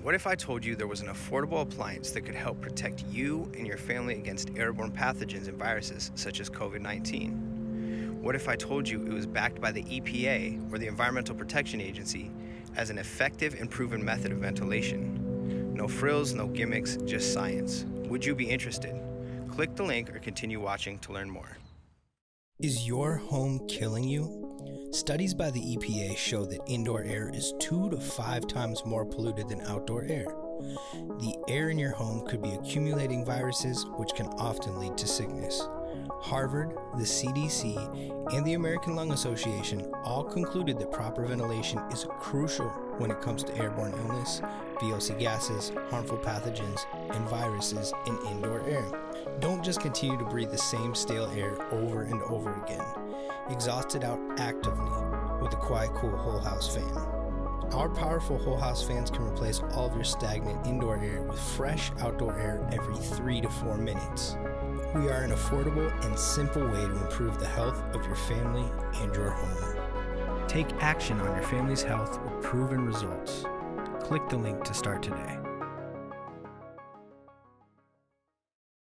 What if I told you there was an affordable appliance that could help protect you and your family against airborne pathogens and viruses such as COVID-19? What if I told you it was backed by the EPA or the Environmental Protection Agency as an effective and proven method of ventilation? No frills, no gimmicks, just science. Would you be interested? Click the link or continue watching to learn more. Is your home killing you? Studies by the EPA show that indoor air is 2 to 5 times more polluted than outdoor air. The air in your home could be accumulating viruses, which can often lead to sickness. Harvard, the CDC, and the American Lung Association all concluded that proper ventilation is crucial when it comes to airborne illness, VOC gases, harmful pathogens, and viruses in indoor air. Don't just continue to breathe the same stale air over and over again. Exhaust it out actively with the QuietCool Whole House Fan. Our powerful whole house fans can replace all of your stagnant indoor air with fresh outdoor air every 3 to 4 minutes. We are an affordable and simple way to improve the health of your family and your home. Take action on your family's health with proven results. Click the link to start today.